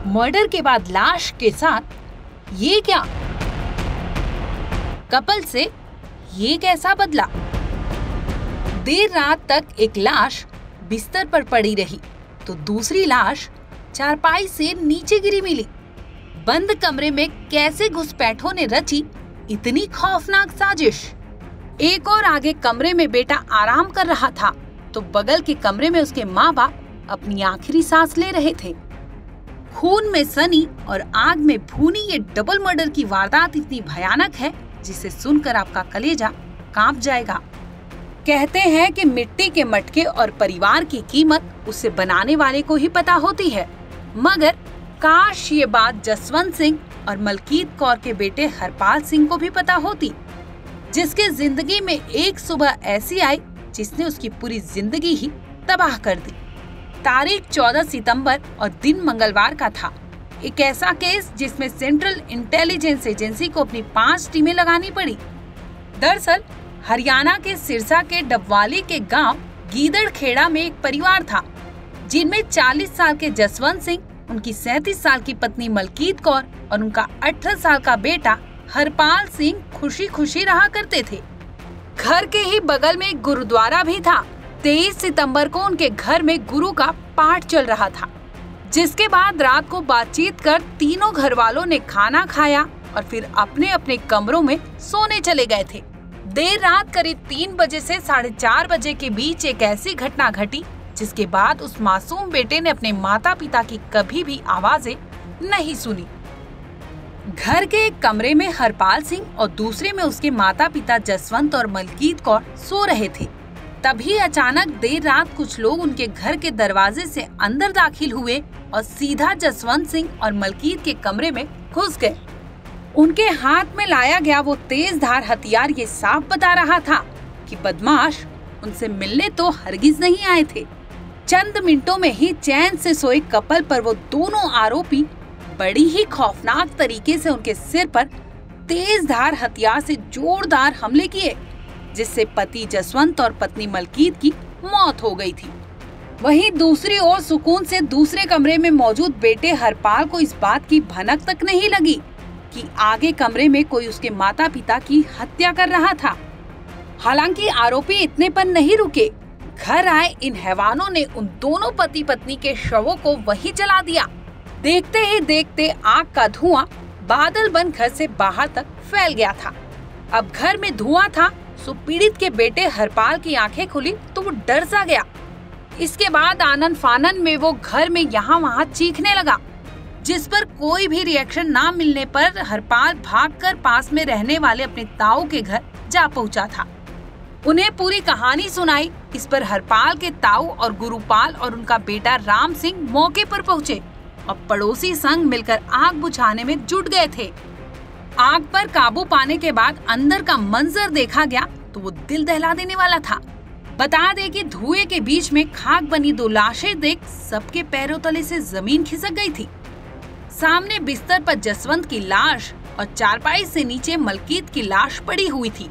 Murder के बाद लाश के साथ ये क्या? कपल से ये कैसा बदला? देर रात तक एक लाश बिस्तर पर पड़ी रही तो दूसरी लाश चारपाई से नीचे गिरी मिली। बंद कमरे में कैसे घुसपैठों ने रची इतनी खौफनाक साजिश? एक और आगे कमरे में बेटा आराम कर रहा था तो बगल के कमरे में उसके माँ बाप अपनी आखिरी सांस ले रहे थे। खून में सनी और आग में भूनी ये डबल मर्डर की वारदात इतनी भयानक है जिसे सुनकर आपका कलेजा कांप जाएगा। कहते हैं कि मिट्टी के मटके और परिवार की कीमत उसे बनाने वाले को ही पता होती है, मगर काश ये बात जसवंत सिंह और मलकीत कौर के बेटे हरपाल सिंह को भी पता होती, जिसके जिंदगी में एक सुबह ऐसी आई जिसने उसकी पूरी जिंदगी ही तबाह कर दी। तारीख 14 सितंबर और दिन मंगलवार का था। एक ऐसा केस जिसमें सेंट्रल इंटेलिजेंस एजेंसी को अपनी 5 टीमें लगानी पड़ी। दरअसल हरियाणा के सिरसा के डबवाली के गांव गीदड़खेड़ा में एक परिवार था जिनमें 40 साल के जसवंत सिंह, उनकी 37 साल की पत्नी मलकीत कौर और उनका 18 साल का बेटा हरपाल सिंह खुशी खुशी रहा करते थे। घर के ही बगल में एक गुरुद्वारा भी था। 23 सितंबर को उनके घर में गुरु का पाठ चल रहा था, जिसके बाद रात को बातचीत कर तीनों घर वालों ने खाना खाया और फिर अपने अपने कमरों में सोने चले गए थे। देर रात करीब 3 बजे से 4:30 बजे के बीच एक ऐसी घटना घटी जिसके बाद उस मासूम बेटे ने अपने माता पिता की कभी भी आवाजें नहीं सुनी। घर के एक कमरे में हरपाल सिंह और दूसरे में उसके माता पिता जसवंत और मलकीत कौर सो रहे थे। तभी अचानक देर रात कुछ लोग उनके घर के दरवाजे से अंदर दाखिल हुए और सीधा जसवंत सिंह और मलकीत के कमरे में घुस गए। उनके हाथ में लाया गया वो तेज धार हथियार ये साफ बता रहा था कि बदमाश उनसे मिलने तो हरगिज नहीं आए थे। चंद मिनटों में ही चैन से सोए कपल पर वो दोनों आरोपी बड़ी ही खौफनाक तरीके से उनके सिर पर तेज धार हथियार से जोरदार हमले किए, जिससे पति जसवंत और पत्नी मलकीत की मौत हो गई थी। वहीं दूसरी ओर सुकून से दूसरे कमरे में मौजूद बेटे हरपाल को इस बात की भनक तक नहीं लगी कि आगे कमरे में कोई उसके माता पिता की हत्या कर रहा था। हालांकि आरोपी इतने पर नहीं रुके। घर आए इन हैवानों ने उन दोनों पति पत्नी के शवों को वहीं जला दिया। देखते ही देखते आग का धुआं बादल बन घर से बाहर तक फैल गया था। अब घर में धुआं था सो पीड़ित के बेटे हरपाल की आंखें खुली तो वो डर सा गया। इसके बाद आनन फानन में वो घर में यहाँ वहाँ चीखने लगा, जिस पर कोई भी रिएक्शन ना मिलने पर हरपाल भागकर पास में रहने वाले अपने ताऊ के घर जा पहुंचा था। उन्हें पूरी कहानी सुनाई। इस पर हरपाल के ताऊ और गुरुपाल और उनका बेटा राम सिंह मौके पर पहुंचे और पड़ोसी संग मिलकर आग बुझाने में जुट गए थे। आग पर काबू पाने के बाद अंदर का मंजर देखा गया तो वो दिल दहला देने वाला था। बता दें कि धुएं के बीच में खाक बनी 2 लाशें देख सबके पैरों तले से जमीन खिसक गई थी। सामने बिस्तर पर जसवंत की लाश और चारपाई से नीचे मलकीत की लाश पड़ी हुई थी।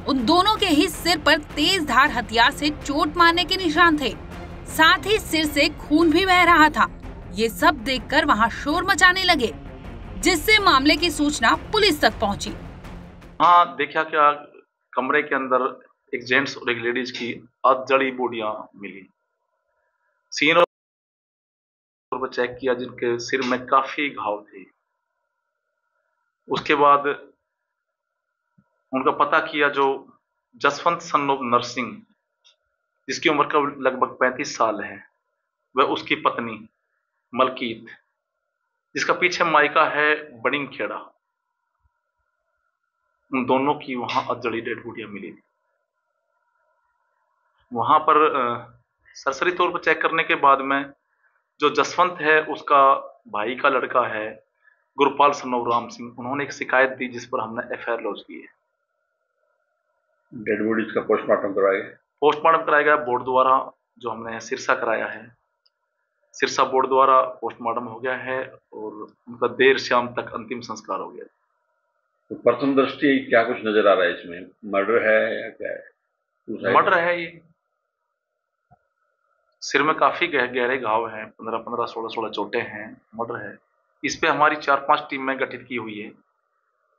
उन दोनों के ही सिर पर तेज धार हथियार से चोट मारने के निशान थे, साथ ही सिर से खून भी बह रहा था। ये सब देखकर वहां शोर मचाने लगे, जिससे मामले की सूचना पुलिस तक पहुंची। हाँ, देखा क्या कमरे के अंदर एक जेंट्स और एक लेडीज की अधजड़ी बॉडियां मिली। सीन और चेक किया जिनके सिर में काफी घाव थे। उसके बाद उनका पता किया जो जसवंत सन ऑफ नरसिंह, जिसकी उम्र का लगभग 35 साल है, वह उसकी पत्नी मलकीत, जिसका पीछे मायका है बड़िंगखेड़ा, उन दोनों की वहां अधजड़ी डेड बॉडियां मिली थी। वहां पर सरसरी तौर पर चेक करने के बाद में जो जसवंत है उसका भाई का लड़का है गुरुपाल सन ऑफ राम सिंह, उन्होंने एक शिकायत दी जिस पर हमने एफआईआर लॉन्च की है। डेड बॉडीज का पोस्टमार्टम कराया गया। पोस्टमार्टम कराया गया बोर्ड द्वारा, जो हमने सिरसा कराया है। सिरसा बोर्ड द्वारा पोस्टमार्टम हो गया है और उनका देर शाम तक अंतिम संस्कार हो गया। तो प्रथम दृष्टि क्या कुछ नजर आ रहा है इसमें? मर्डर है या क्या है? मर्डर है। ये सिर में काफी गहरे घाव हैं, 15-16 चोटें हैं। मर्डर है। इस पे हमारी 4-5 टीमें गठित की हुई है,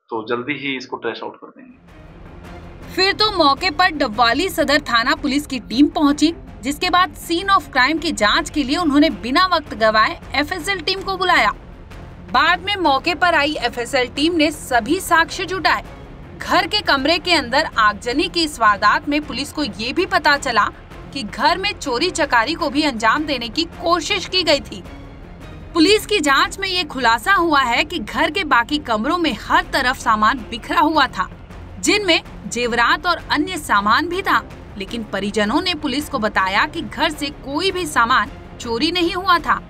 तो जल्दी ही इसको ट्रेस आउट कर देंगे। फिर तो मौके पर डबवाली सदर थाना पुलिस की टीम पहुंची, जिसके बाद सीन ऑफ क्राइम की जांच के लिए उन्होंने बिना वक्त गवाए एफएसएल टीम को बुलाया। बाद में मौके पर आई एफएसएल टीम ने सभी साक्ष्य जुटाए। घर के कमरे के अंदर आगजनी की इस वारदात में पुलिस को ये भी पता चला कि घर में चोरी चकारी को भी अंजाम देने की कोशिश की गई थी। पुलिस की जांच में ये खुलासा हुआ है कि घर के बाकी कमरों में हर तरफ सामान बिखरा हुआ था, जिनमें जेवरात और अन्य सामान भी था, लेकिन परिजनों ने पुलिस को बताया कि घर से कोई भी सामान चोरी नहीं हुआ था।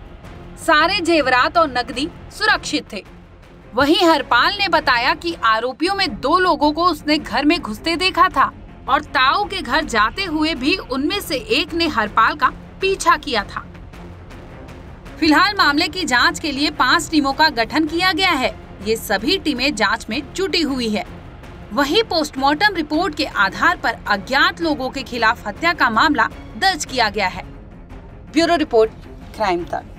सारे जेवरात और नकदी सुरक्षित थे। वहीं हरपाल ने बताया कि आरोपियों में 2 लोगों को उसने घर में घुसते देखा था और ताऊ के घर जाते हुए भी उनमें से एक ने हरपाल का पीछा किया था। फिलहाल मामले की जांच के लिए 5 टीमों का गठन किया गया है। ये सभी टीमें जांच में जुटी हुई है। वहीं पोस्टमार्टम रिपोर्ट के आधार पर अज्ञात लोगों के खिलाफ हत्या का मामला दर्ज किया गया है। ब्यूरो रिपोर्ट, क्राइम तक।